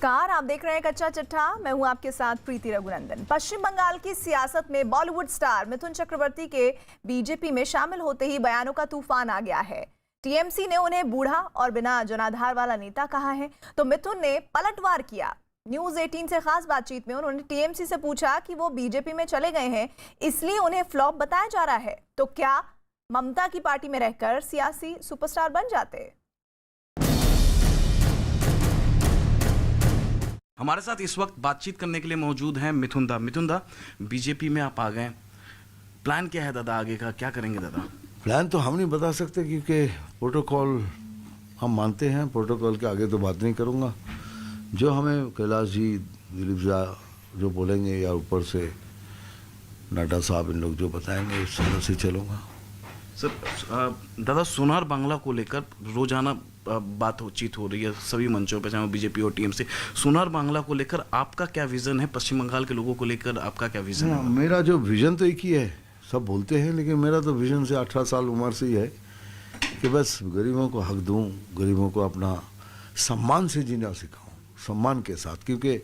नमस्कार, आप देख रहे हैं कच्चा चिट्ठा। मैं हूं आपके साथ प्रीति रघुनंदन। पश्चिम बंगाल की सियासत में बॉलीवुड स्टार मिथुन चक्रवर्ती के बीजेपी में शामिल होते ही बयानों का तूफान आ गया है। टीएमसी ने उन्हें बूढ़ा और बिना जनाधार वाला नेता कहा है, तो मिथुन ने पलटवार किया। न्यूज 18 से खास बातचीत में उन्होंने टीएमसी से पूछा कि वो बीजेपी में चले गए हैं, इसलिए उन्हें फ्लॉप बताया जा रहा है, तो क्या ममता की पार्टी में रहकर सियासी सुपरस्टार बन जाते। हमारे साथ इस वक्त बातचीत करने के लिए मौजूद हैं मिथुन दा। बीजेपी में आप आ गए, प्लान क्या है दादा आगे का, क्या करेंगे दादा? प्लान तो हम नहीं बता सकते क्योंकि प्रोटोकॉल हम मानते हैं, प्रोटोकॉल के आगे तो बात नहीं करूंगा। जो हमें कैलाश जी, दिलीप झा जो बोलेंगे या ऊपर से नड्डा साहब इन लोग जो बताएंगे उस तरह से चलूँगा। सर दादा, सोनार बांग्ला को लेकर रोजाना बातचीत हो रही है सभी मंचों पे, चाहे बीजेपी और टीएमसी। सोनार बांग्ला को लेकर आपका क्या विजन है? पश्चिम बंगाल के लोगों को लेकर आपका क्या विजन है? मेरा जो विजन तो एक ही है, सब बोलते हैं, लेकिन मेरा तो विजन से 18 साल उम्र से ही है कि बस गरीबों को हक दूं, गरीबों को अपना सम्मान से जीना सिखाऊं, सम्मान के साथ। क्योंकि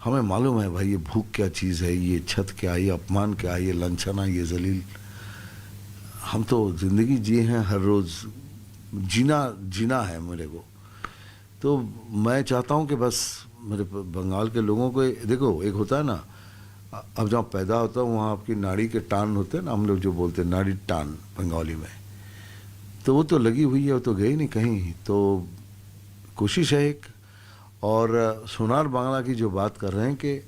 हमें मालूम है भाई ये भूख क्या चीज़ है, ये छत क्या, ये अपमान क्या, ये लांछना, ये जलील। हम तो ज़िंदगी जिए हैं, हर रोज़ जीना है मेरे को। तो मैं चाहता हूँ कि बस मेरे बंगाल के लोगों को देखो, एक होता है ना, अब जहाँ पैदा होता हूँ वहाँ आपकी नाड़ी के टान होते हैं ना, हम लोग जो बोलते हैं नाड़ी टान बंगाली में, तो वो तो लगी हुई है, वो तो गई नहीं कहीं। तो कोशिश है एक। और सोनार बांग्ला की जो बात कर रहे हैं कि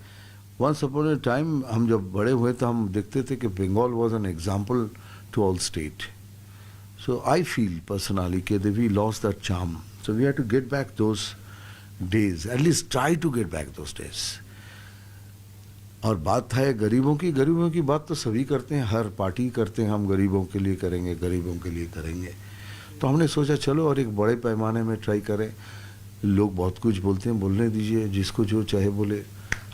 वंस अपॉन ए टाइम हम जब बड़े हुए तो हम देखते थे कि Bengal was an example to all state. So I feel personally that we lost that charm. So we have to get back those days, at least try to get back those days. और बात है गरीबों की बात तो सभी करते हैं, हर पार्टी करते हैं, हम गरीबों के लिए करेंगे, गरीबों के लिए करेंगे। तो हमने सोचा चलो और एक बड़े पैमाने में ट्राई करें। लोग बहुत कुछ बोलते हैं, बोलने दीजिए, जिसको जो चाहे बोले,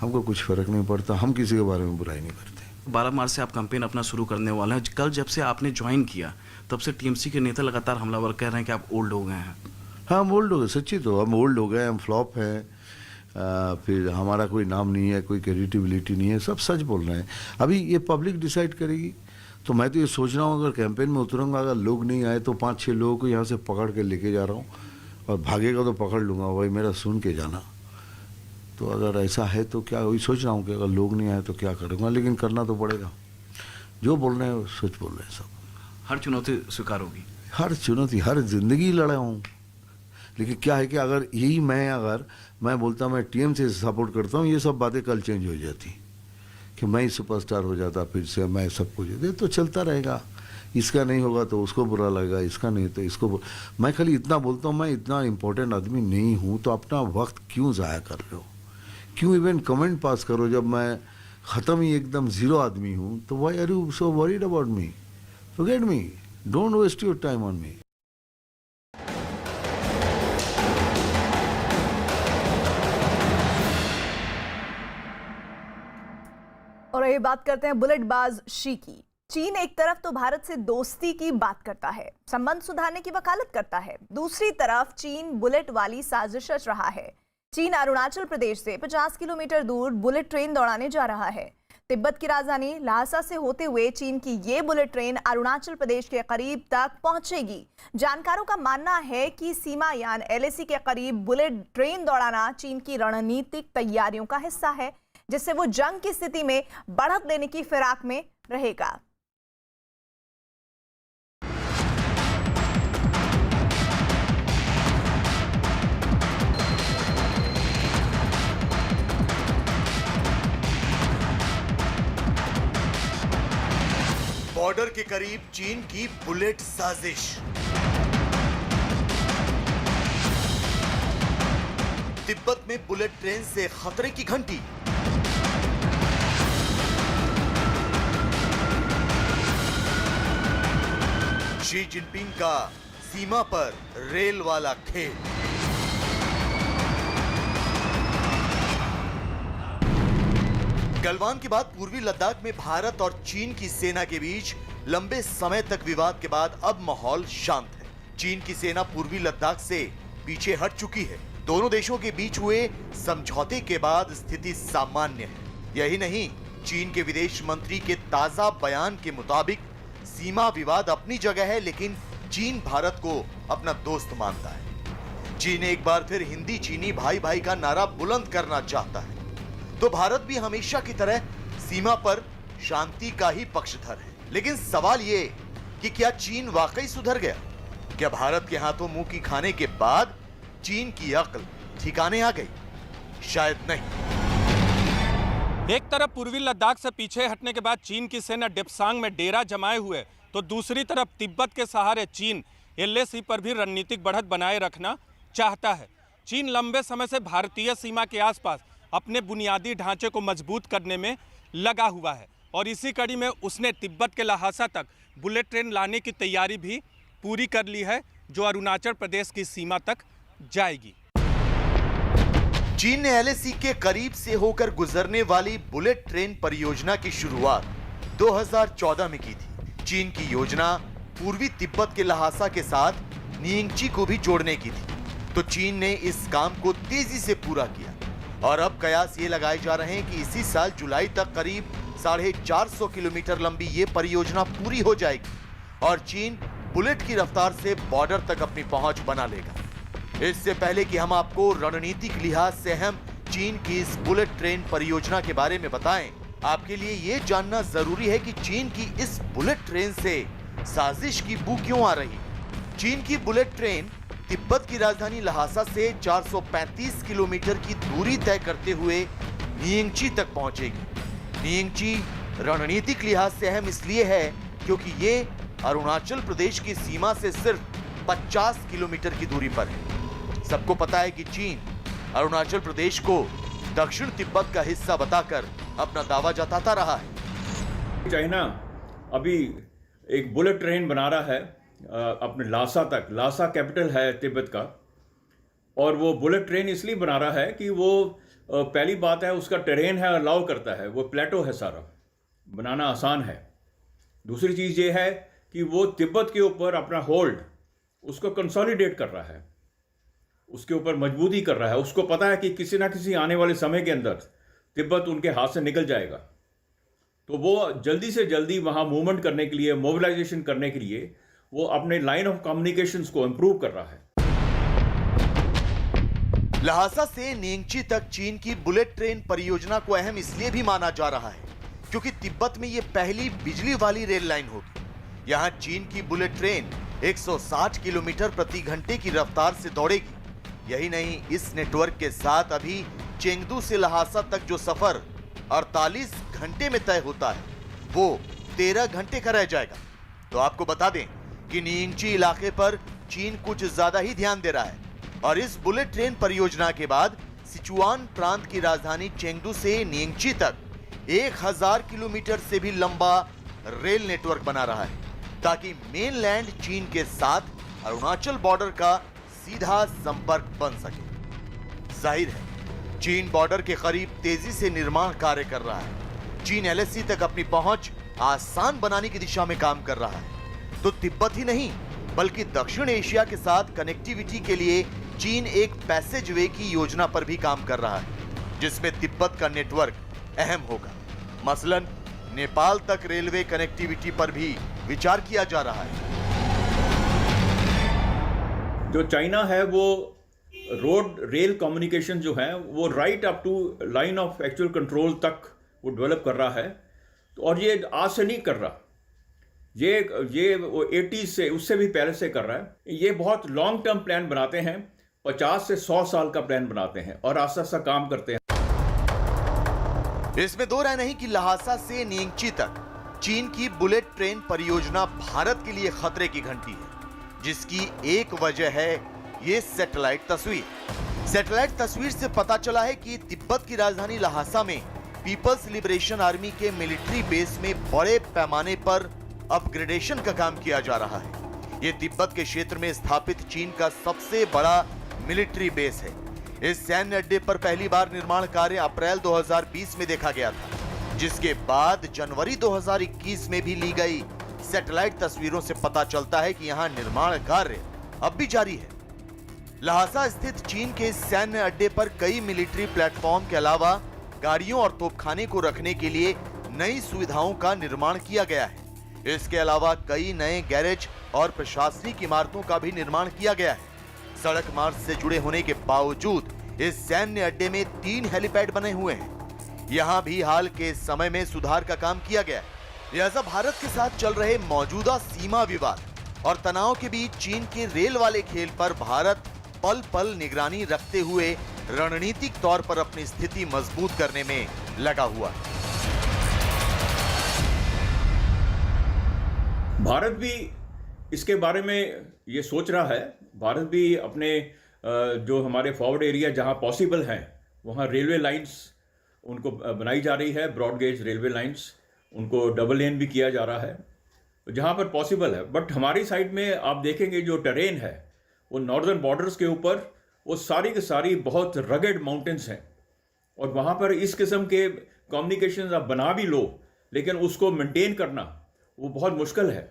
हमको कुछ फ़र्क नहीं पड़ता, हम किसी के बारे में बुराई नहीं करते। 12 मार्च से आप कैंपेन अपना शुरू करने वाले हैं। कल जब से आपने ज्वाइन किया तब से टीएमसी के नेता लगातार हमलावर कह रहे हैं कि आप ओल्ड हो गए हैं। हाँ, हम ओल्ड हो गए, सच्ची तो हम ओल्ड हो गए, हम फ्लॉप हैं, फिर हमारा कोई नाम नहीं है, कोई क्रेडिटिबिलिटी नहीं है, सब सच बोल रहे हैं। अभी ये पब्लिक डिसाइड करेगी। तो मैं तो ये सोच रहा हूँ अगर कैंपेन में उतरूँगा, अगर लोग नहीं आए तो 5-6 लोगों को यहाँ से पकड़ के लेके जा रहा हूँ, और भागेगा तो पकड़ लूँगा, भाई मेरा सुन के जाना। तो अगर ऐसा है तो क्या, वही सोच रहा हूँ कि अगर लोग नहीं आए तो क्या करूँगा, लेकिन करना तो पड़ेगा। जो बोल रहे हैं सच बोल रहे हैं सब। हर चुनौती स्वीकार होगी, हर चुनौती, हर जिंदगी लड़ा हूँ। लेकिन क्या है कि अगर यही मैं बोलता मैं टीएम से सपोर्ट करता हूँ, ये सब बातें कल चेंज हो जाती कि मैं ही सुपरस्टार हो जाता, फिर से मैं सब कुछ तो चलता रहेगा। इसका नहीं होगा तो उसको बुरा लगेगा, इसका नहीं तो इसको मैं खाली इतना बोलता हूँ, मैं इतना इम्पोर्टेंट आदमी नहीं हूँ, तो अपना वक्त क्यों ज़ाया कर रहे हो, क्यों इवन कमेंट पास करो जब मैं ख़त्म ही एकदम ज़ीरो आदमी हूँ। तो why are you so worried about me? Forget me, don't waste your time on me. और ये बात करते हैं बुलेटबाज शी की। चीन एक तरफ तो भारत से दोस्ती की बात करता है, संबंध सुधारने की वकालत करता है, दूसरी तरफ चीन बुलेट वाली साजिश रच रहा है। चीन अरुणाचल प्रदेश से 50 किलोमीटर दूर बुलेट ट्रेन दौड़ाने जा रहा है। तिब्बत की राजधानी ल्हासा से होते हुए चीन की ये बुलेट ट्रेन अरुणाचल प्रदेश के करीब तक पहुंचेगी। जानकारों का मानना है कि सीमायान एलएसी के करीब बुलेट ट्रेन दौड़ाना चीन की रणनीतिक तैयारियों का हिस्सा है, जिससे वो जंग की स्थिति में बढ़त लेने की फिराक में रहेगा। बॉर्डर के करीब चीन की बुलेट साजिश। तिब्बत में बुलेट ट्रेन से खतरे की घंटी। शी जिनपिंग का सीमा पर रेल वाला खेल। गलवान के बाद पूर्वी लद्दाख में भारत और चीन की सेना के बीच लंबे समय तक विवाद के बाद अब माहौल शांत है। चीन की सेना पूर्वी लद्दाख से पीछे हट चुकी है। दोनों देशों के बीच हुए समझौते के बाद स्थिति सामान्य है। यही नहीं, चीन के विदेश मंत्री के ताजा बयान के मुताबिक सीमा विवाद अपनी जगह है, लेकिन चीन भारत को अपना दोस्त मानता है। चीन एक बार फिर हिंदी चीनी भाई भाई का नारा बुलंद करना चाहता है, तो भारत भी हमेशा की तरह सीमा पर शांति का ही पक्षधर है। लेकिन सवाल ये कि क्या चीन वाकई सुधर गया? क्या भारत के हाथों मुंह की खाने के बाद चीन की अक्ल ठिकाने आ गई? शायद नहीं। एक तरफ पूर्वी लद्दाख से पीछे हटने के बाद चीन की सेना डेप्सांग में डेरा जमाए हुए, तो दूसरी तरफ तिब्बत के सहारे चीन एलएसी पर भी रणनीतिक बढ़त बनाए रखना चाहता है। चीन लंबे समय से भारतीय सीमा के आसपास अपने बुनियादी ढांचे को मजबूत करने में लगा हुआ है और इसी कड़ी में उसने तिब्बत के लहासा तक बुलेट ट्रेन लाने की तैयारी भी पूरी कर ली है, जो अरुणाचल प्रदेश की सीमा तक जाएगी। चीन ने एलएसी के करीब से होकर गुजरने वाली बुलेट ट्रेन परियोजना की शुरुआत 2014 में की थी। चीन की योजना पूर्वी तिब्बत के लहासा के साथ नियंगची को भी जोड़ने की थी, तो चीन ने इस काम को तेजी से पूरा किया और अब कयास ये लगाए जा रहे हैं कि इसी साल जुलाई तक करीब 450 किलोमीटर लंबी ये परियोजना पूरी हो जाएगी और चीन बुलेट की रफ्तार से बॉर्डर तक अपनी पहुंच बना लेगा। इससे पहले कि हम आपको रणनीतिक लिहाज से अहम चीन की इस बुलेट ट्रेन परियोजना के बारे में बताएं, आपके लिए ये जानना जरूरी है कि चीन की इस बुलेट ट्रेन से साजिश की बू क्यों आ रही। चीन की बुलेट ट्रेन तिब्बत की राजधानी लहासा से 435 किलोमीटर की दूरी तय करते हुए नियंगची तक पहुंचेगी। नियंगची रणनीतिक लिहाज से अहम इसलिए है क्योंकि ये अरुणाचल प्रदेश की सीमा से सिर्फ 50 किलोमीटर की दूरी पर है। सबको पता है कि चीन अरुणाचल प्रदेश को दक्षिण तिब्बत का हिस्सा बताकर अपना दावा जताता रहा है। चाइना अभी एक बुलेट ट्रेन बना रहा है अपने लासा तक। लासा कैपिटल है तिब्बत का, और वो बुलेट ट्रेन इसलिए बना रहा है कि वो पहली बात है उसका टेरेन है, अलाउ करता है, वो प्लेटो है, सारा बनाना आसान है। दूसरी चीज़ ये है कि वो तिब्बत के ऊपर अपना होल्ड उसको कंसोलिडेट कर रहा है, उसके ऊपर मजबूती कर रहा है। उसको पता है कि किसी ना किसी आने वाले समय के अंदर तिब्बत उनके हाथ से निकल जाएगा, तो वो जल्दी से जल्दी वहाँ मूवमेंट करने के लिए, मोबिलाइजेशन करने के लिए वो अपने लाइन ऑफ कम्युनिकेशंस को इंप्रूव कर रहा है। लहासा से नियंगची तक चीन की बुलेट ट्रेन परियोजना को अहम इसलिए भी माना जा रहा है क्योंकि तिब्बत में ये पहली बिजली वाली रेल लाइन होगी। यहाँ चीन की बुलेट ट्रेन 160 किलोमीटर प्रति घंटे की रफ्तार से दौड़ेगी। यही नहीं, इस नेटवर्क के साथ अभी चेंगदू से लहासा तक जो सफर 48 घंटे में तय होता है वो 13 घंटे का रह जाएगा। तो आपको बता दें कि नियंगची इलाके पर चीन कुछ ज्यादा ही ध्यान दे रहा है और इस बुलेट ट्रेन परियोजना के बाद सिचुआन प्रांत की राजधानी चेंगदू से नियंगची तक 1000 किलोमीटर से भी लंबा रेल नेटवर्क बना रहा है ताकि मेनलैंड चीन के साथ अरुणाचल बॉर्डर का सीधा संपर्क बन सके। जाहिर है चीन बॉर्डर के करीब तेजी से निर्माण कार्य कर रहा है। चीन एलएसी तक अपनी पहुंच आसान बनाने की दिशा में काम कर रहा है। तो तिब्बत ही नहीं बल्कि दक्षिण एशिया के साथ कनेक्टिविटी के लिए चीन एक पैसेज वे की योजना पर भी काम कर रहा है जिसमें तिब्बत का नेटवर्क अहम होगा। मसलन नेपाल तक रेलवे कनेक्टिविटी पर भी विचार किया जा रहा है। जो चाइना है वो रोड रेल कम्युनिकेशन जो है वो right up to line of actual control तक वो डेवलप कर रहा है। तो और ये आज से नहीं कर रहा, ये वो 80s से उससे भी पहले से कर रहा है। ये बहुत लॉन्ग टर्म प्लान बनाते हैं, 50 से 100 साल का प्लान बनाते हैं और आस्ता आस्ता काम करते हैं। इसमें दो राय नहीं कि लहासा से नियंगची तक चीन की बुलेट ट्रेन परियोजना भारत के लिए खतरे की घंटी है, जिसकी एक वजह है ये सैटेलाइट तस्वीर। सैटेलाइट तस्वीर से पता चला है कि तिब्बत की राजधानी लहासा में पीपल्स लिबरेशन आर्मी के मिलिट्री बेस में बड़े पैमाने पर अपग्रेडेशन का काम किया जा रहा है। ये तिब्बत के क्षेत्र में स्थापित चीन का सबसे बड़ा मिलिट्री बेस है। इस सैन्य अड्डे पर पहली बार निर्माण कार्य अप्रैल 2020 में देखा गया था, जिसके बाद जनवरी 2021 में भी ली गई सैटेलाइट तस्वीरों से पता चलता है कि यहाँ निर्माण कार्य अब भी जारी है। लहासा स्थित चीन के इस सैन्य अड्डे पर कई मिलिट्री प्लेटफॉर्म के अलावा गाड़ियों और तोपखाने को रखने के लिए नई सुविधाओं का निर्माण किया गया है। इसके अलावा कई नए गैरेज और प्रशासनिक इमारतों का भी निर्माण किया गया है। सड़क मार्ग से जुड़े होने के बावजूद इस सैन्य अड्डे में 3 हेलीपैड बने हुए हैं। यहाँ भी हाल के समय में सुधार का काम किया गया है। लिहाजा भारत के साथ चल रहे मौजूदा सीमा विवाद और तनाव के बीच चीन के रेल वाले खेल पर भारत पल पल निगरानी रखते हुए रणनीतिक तौर पर अपनी स्थिति मजबूत करने में लगा हुआ है। भारत भी इसके बारे में ये सोच रहा है। भारत भी अपने जो हमारे फॉरवर्ड एरिया जहां पॉसिबल हैं वहां रेलवे लाइंस उनको बनाई जा रही है, ब्रॉड गेज रेलवे लाइंस, उनको डबल लेन भी किया जा रहा है जहां पर पॉसिबल है। बट हमारी साइड में आप देखेंगे जो टेरेन है वो नॉर्दर्न बॉर्डर्स के ऊपर वो सारी की सारी बहुत रगेड माउंटेन्स हैं और वहां पर इस किस्म के कम्युनिकेशन आप बना भी लो लेकिन उसको मेंटेन करना वो बहुत मुश्किल है।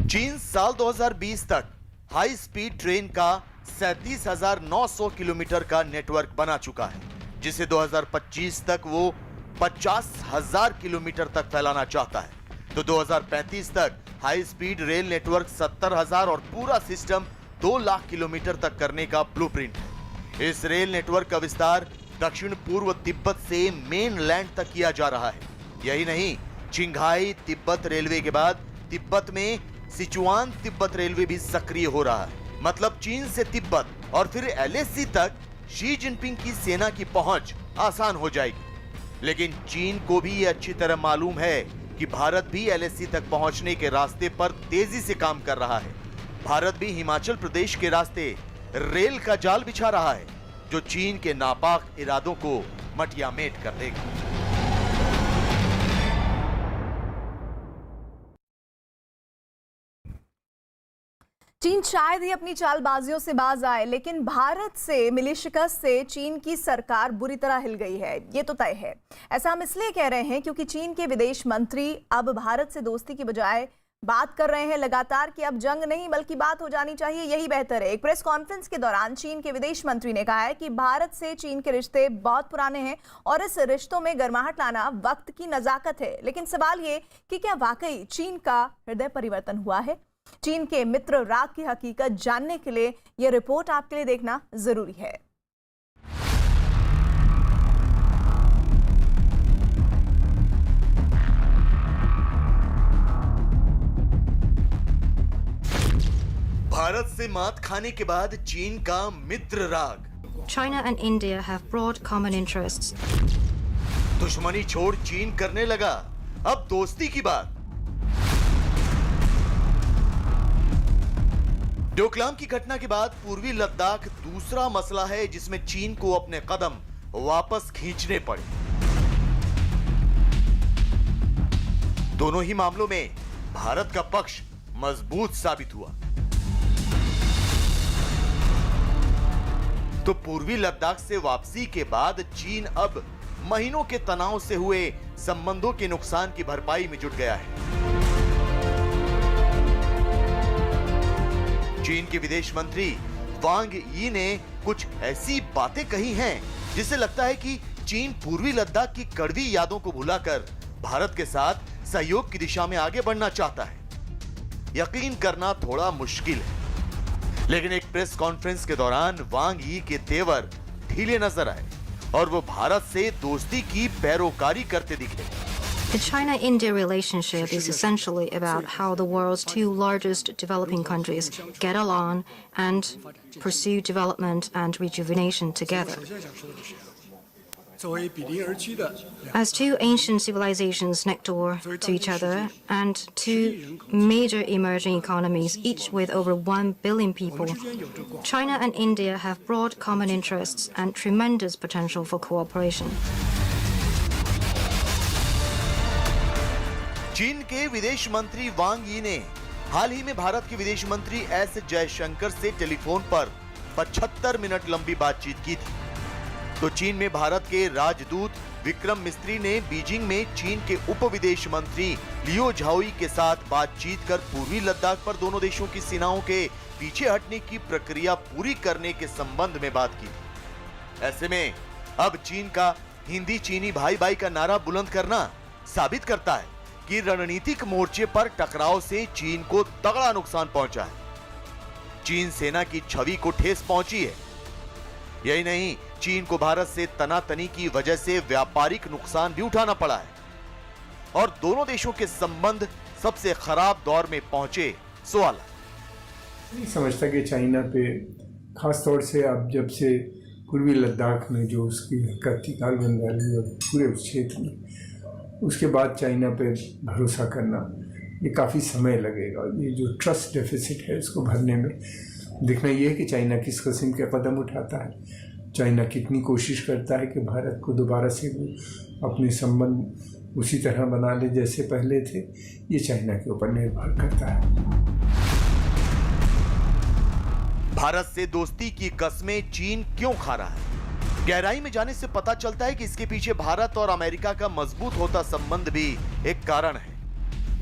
चीन साल 2020 तक हाई स्पीड ट्रेन का 37,900 किलोमीटर का नेटवर्क बना चुका है, जिसे 2025 तक वो 50,000 किलोमीटर तक फैलाना चाहता है। तो 2035 तक हाई स्पीड रेल नेटवर्क 70,000 और पूरा सिस्टम 2 लाख किलोमीटर तक करने का ब्लूप्रिंट है। इस रेल नेटवर्क का विस्तार दक्षिण पूर्व तिब्बत से मेनलैंड तक किया जा रहा है। यही नहीं, चिंघाई तिब्बत रेलवे के बाद तिब्बत में सिचुआन तिब्बत रेलवे भी सक्रिय हो रहा है। मतलब चीन से तिब्बत और फिर LAC तक शी जिनपिंग की सेना की पहुंच आसान हो जाएगी। लेकिन चीन को भी यह अच्छी तरह मालूम है कि भारत भी LAC तक पहुंचने के रास्ते पर तेजी से काम कर रहा है। भारत भी हिमाचल प्रदेश के रास्ते रेल का जाल बिछा रहा है, जो चीन के नापाक इरादों को मटियामेट कर देगा। चीन शायद ही अपनी चालबाजियों से बाज आए, लेकिन भारत से मिली शिकस्त से चीन की सरकार बुरी तरह हिल गई है, ये तो तय है। ऐसा हम इसलिए कह रहे हैं क्योंकि चीन के विदेश मंत्री अब भारत से दोस्ती की बजाय बात कर रहे हैं लगातार कि अब जंग नहीं बल्कि बात हो जानी चाहिए, यही बेहतर है। एक प्रेस कॉन्फ्रेंस के दौरान चीन के विदेश मंत्री ने कहा है कि भारत से चीन के रिश्ते बहुत पुराने हैं और इस रिश्तों में गर्माहट लाना वक्त की नजाकत है। लेकिन सवाल ये कि क्या वाकई चीन का हृदय परिवर्तन हुआ है? चीन के मित्र राग की हकीकत जानने के लिए यह रिपोर्ट आपके लिए देखना जरूरी है। भारत से मात खाने के बाद चीन का मित्र राग। China and India have broad common interests. दुश्मनी छोड़ चीन करने लगा अब दोस्ती की बात। डोकलाम की घटना के बाद पूर्वी लद्दाख दूसरा मसला है जिसमें चीन को अपने कदम वापस खींचने पड़े। दोनों ही मामलों में भारत का पक्ष मजबूत साबित हुआ। तो पूर्वी लद्दाख से वापसी के बाद चीन अब महीनों के तनाव से हुए संबंधों के नुकसान की भरपाई में जुट गया है। चीन के विदेश मंत्री वांग यी ने कुछ ऐसी बातें कही हैं जिससे लगता है कि चीन पूर्वी लद्दाख की कड़वी यादों को भुलाकर भारत के साथ सहयोग की दिशा में आगे बढ़ना चाहता है। यकीन करना थोड़ा मुश्किल है, लेकिन एक प्रेस कॉन्फ्रेंस के दौरान वांग यी के तेवर ढीले नजर आए और वो भारत से दोस्ती की पैरोकारी करते दिखे। The China-India relationship is essentially about how the world's two largest developing countries get along and pursue development and rejuvenation together. As two ancient civilizations next door to each other and two major emerging economies, each with over 1 billion people, China and India have broad common interests and tremendous potential for cooperation. चीन के विदेश मंत्री वांग यी ने हाल ही में भारत के विदेश मंत्री एस जयशंकर से टेलीफोन पर 75 मिनट लंबी बातचीत की थी। तो चीन में भारत के राजदूत विक्रम मिस्त्री ने बीजिंग में चीन के उप विदेश मंत्री लियो झाओई के साथ बातचीत कर पूर्वी लद्दाख पर दोनों देशों की सेनाओं के पीछे हटने की प्रक्रिया पूरी करने के संबंध में बात की। ऐसे में अब चीन का हिंदी चीनी भाई भाई का नारा बुलंद करना साबित करता है कि रणनीतिक मोर्चे पर टकराव से चीन को तगड़ा नुकसान पहुंचा है। चीन सेना की छवि को ठेस पहुंची है। यही नहीं, चीन को भारत से तनातनी की वजह से व्यापारिक नुकसान भी उठाना पड़ा है और दोनों देशों के संबंध सबसे खराब दौर में पहुंचे। सवाल नहीं समझता कि चाइना पे खास तौर से अब जब से पूर्वी लद्दाख में जो उसकी हरकत थी गालवन वैली और पूरे उस क्षेत्र में, उसके बाद चाइना पे भरोसा करना ये काफ़ी समय लगेगा। ये जो ट्रस्ट डेफिसिट है इसको भरने में देखना ये है कि चाइना किस किस्म के कदम उठाता है, चाइना कितनी कोशिश करता है कि भारत को दोबारा से वो अपने संबंध उसी तरह बना ले जैसे पहले थे। ये चाइना के ऊपर निर्भर करता है। भारत से दोस्ती की कस्में चीन क्यों खा रहा है? गहराई में जाने से पता चलता है कि इसके पीछे भारत और अमेरिका का मजबूत होता संबंध भी एक कारण है।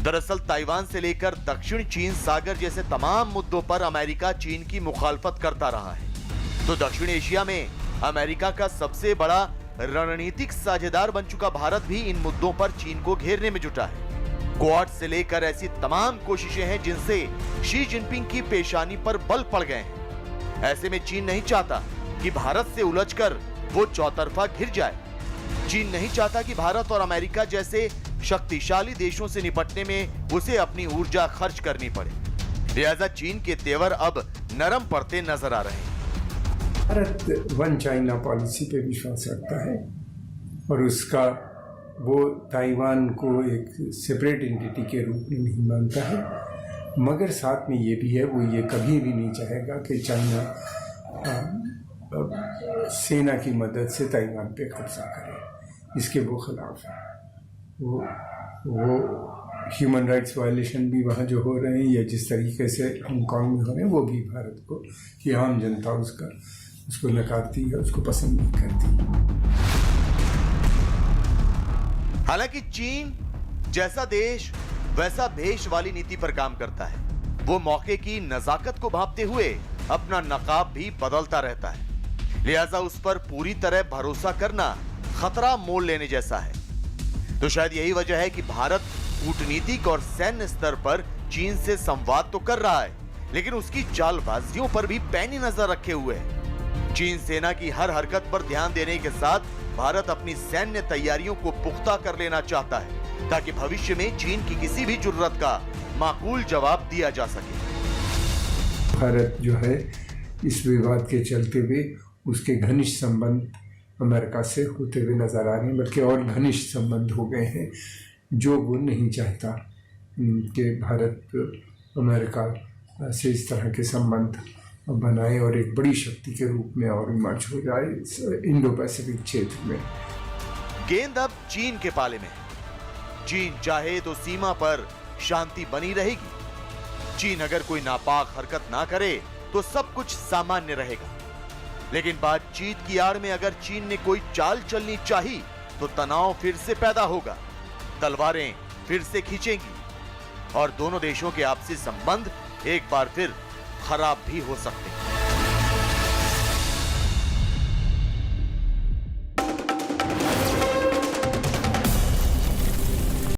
दरअसल ताइवान से लेकर दक्षिण चीन सागर जैसे तमाम मुद्दों पर अमेरिका चीन की मुखालफत करता रहा है। तो दक्षिण एशिया में अमेरिका का सबसे बड़ा रणनीतिक साझेदार बन चुका भारत भी इन मुद्दों पर चीन को घेरने में जुटा है। क्वाड से लेकर ऐसी तमाम कोशिशें हैं जिनसे शी जिनपिंग की पेशानी पर बल पड़ गए हैं। ऐसे में चीन नहीं चाहता कि भारत से उलझकर वो चौतरफा घिर जाए। चीन नहीं चाहता कि भारत और अमेरिका जैसे शक्तिशाली देशों से निपटने में उसे अपनी ऊर्जा खर्च करनी पड़े। लिहाजा चीन के तेवर अब नरम पड़ते नजर आ रहे हैं। भारत वन चाइना पॉलिसी पे विश्वास रखता है और उसका वो ताइवान को एक सेपरेट एंटिटी के रूप में नहीं मानता है, मगर साथ में ये भी है वो ये कभी भी नहीं चाहेगा कि चाइना सेना की मदद से ताइवान पे कब्जा करे। इसके वो खिलाफ है। वो ह्यूमन राइट्स वायलेशन भी वहाँ जो हो रहे हैं या जिस तरीके से हांगकांग में हो रहे हैं वो भी भारत को कि आम जनता उसको नकारती है, उसको पसंद नहीं करती। हालांकि चीन जैसा देश वैसा भेष वाली नीति पर काम करता है। वो मौके की नजाकत को भांपते हुए अपना नकाब भी बदलता रहता है। लिहाजा उस पर पूरी तरह भरोसा करना खतरा मोल लेने जैसा है। तो शायद यही वजह है कि भारत कूटनीतिक और सैन्य स्तर पर चीन से संवाद तो कर रहा है, लेकिन उसकी चालबाजियों पर भी पैनी नजर रखे हुए है। चीन सेना की हर हरकत पर ध्यान देने के साथ भारत अपनी सैन्य तैयारियों को पुख्ता कर लेना चाहता है ताकि भविष्य में चीन की किसी भी जुर्रत का माकूल जवाब दिया जा सके। भारत जो है इस विवाद के चलते हुए उसके घनिष्ठ संबंध अमेरिका से होते हुए नजर आ रहे हैं, बल्कि और घनिष्ठ संबंध हो गए हैं जो वो नहीं चाहता कि भारत अमेरिका से इस तरह के संबंध बनाए और एक बड़ी शक्ति के रूप में और इमर्ज हो जाए इंडो पैसिफिक क्षेत्र में। गेंद अब चीन के पाले में है। चीन चाहे तो सीमा पर शांति बनी रहेगी। चीन अगर कोई नापाक हरकत ना करे तो सब कुछ सामान्य रहेगा। लेकिन बातचीत की आड़ में अगर चीन ने कोई चाल चलनी चाहिए तो तनाव फिर से पैदा होगा, तलवारें फिर से खींचेंगी और दोनों देशों के आपसी संबंध एक बार फिर खराब भी हो सकते हैं।